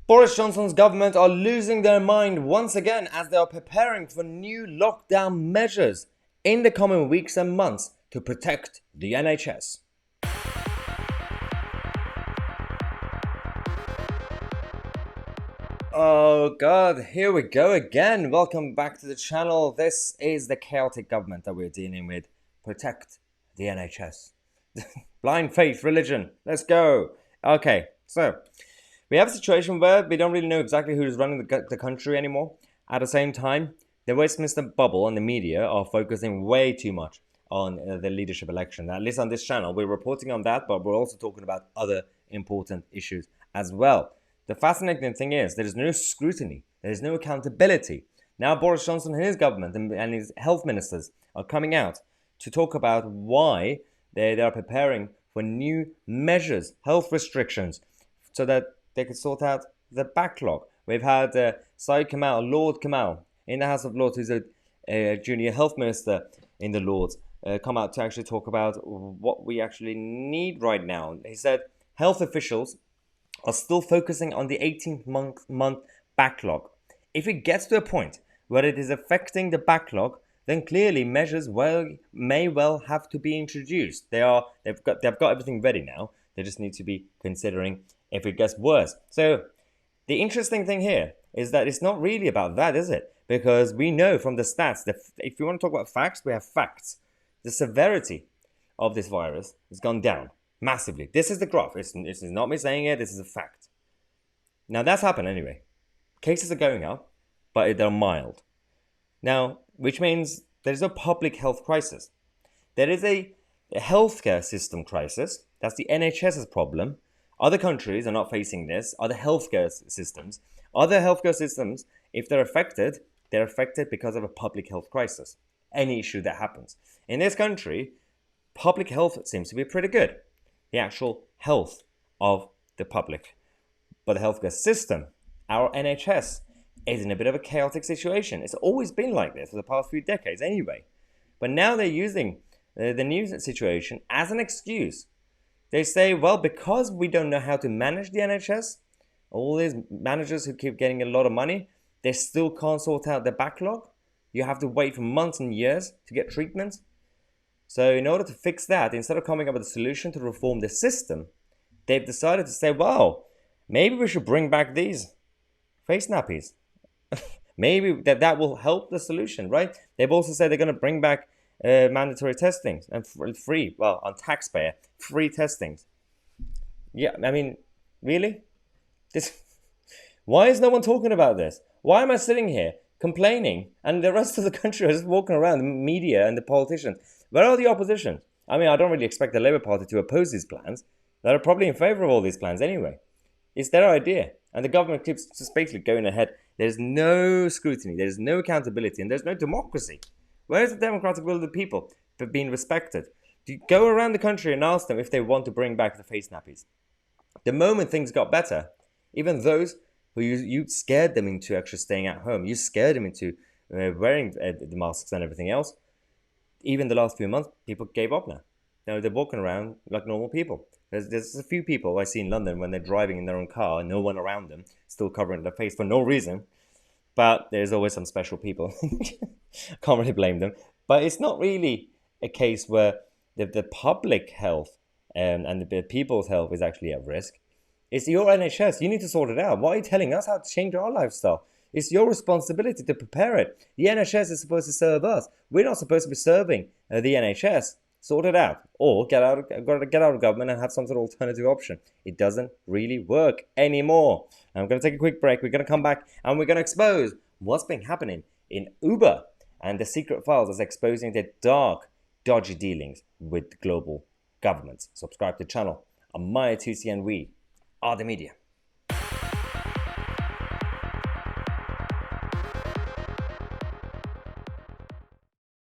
Boris Johnson's government are losing their mind once again as they are preparing for new lockdown measures in the coming weeks and months to protect the NHS. Oh god, here we go again. Welcome back to the channel. This is the chaotic government that we're dealing with. Protect the NHS. Blind faith, religion. Let's go. Okay, so we have a situation where we don't really know exactly who's running the country anymore. At the same time, the Westminster bubble and the media are focusing way too much on the leadership election. At least on this channel, we're reporting on that, but we're also talking about other important issues as well. The fascinating thing is there is no scrutiny, there is no accountability. Now Boris Johnson and his government and his health ministers are coming out to talk about why they are preparing for new measures, health restrictions, so that they could sort out the backlog. We've had Lord Kamal, in the House of Lords, who's a junior health minister in the Lords, come out to actually talk about what we actually need right now. He said health officials are still focusing on the 18-month backlog. If it gets to a point where it is affecting the backlog, then clearly measures may well have to be introduced. They've got everything ready now. They just need to be considering if it gets worse. So the interesting thing here is that it's not really about that, is it? Because we know from the stats that if you want to talk about facts, we have facts. The severity of this virus has gone down massively. This is the graph. This is not me saying it. This is a fact. Now that's happened anyway. Cases are going up, but they're mild. Now, which means there is no public health crisis. There is a healthcare system crisis. That's the NHS's problem. Other countries are not facing this. Other healthcare systems. Other healthcare systems, if they're affected because of a public health crisis. Any issue that happens. In this country, public health seems to be pretty good. The actual health of the public. But the healthcare system, our NHS, is in a bit of a chaotic situation. It's always been like this for the past few decades anyway. But now they're using the new situation as an excuse. They say, well, because we don't know how to manage the NHS, all these managers who keep getting a lot of money, they still can't sort out the backlog. You have to wait for months and years to get treatment. So in order to fix that, instead of coming up with a solution to reform the system, they've decided to say, well, maybe we should bring back these face nappies. Maybe that will help the solution, right? They've also said they're going to bring back mandatory testings and free, well, on taxpayer, free testings. Yeah, I mean, really? Why is no one talking about this? Why am I sitting here complaining and the rest of the country are just walking around, the media and the politicians? Where are the opposition? I mean, I don't really expect the Labour Party to oppose these plans. They're probably in favour of all these plans anyway. It's their idea. And the government keeps just basically going ahead. There's no scrutiny, there's no accountability, and there's no democracy. Where is the democratic will of the people for being respected? Do you go around the country and ask them if they want to bring back the face nappies? The moment things got better, even those who you scared them into actually staying at home, you scared them into wearing the masks and everything else, even the last few months, people gave up now. Now they're walking around like normal people. There's a few people I see in London when they're driving in their own car and no one around them, still covering their face for no reason. But there's always some special people. Can't really blame them. But it's not really a case where the public health and the people's health is actually at risk. It's your NHS. You need to sort it out. Why are you telling us how to change our lifestyle? It's your responsibility to prepare it. The NHS is supposed to serve us. We're not supposed to be serving the NHS. Sort it out. Or get out of government and have some sort of alternative option. It doesn't really work anymore. I'm going to take a quick break. We're going to come back and we're going to expose what's been happening in Uber and the secret files that's exposing their dark, dodgy dealings with global governments. Subscribe to the channel. I'm Tousi and we are the media.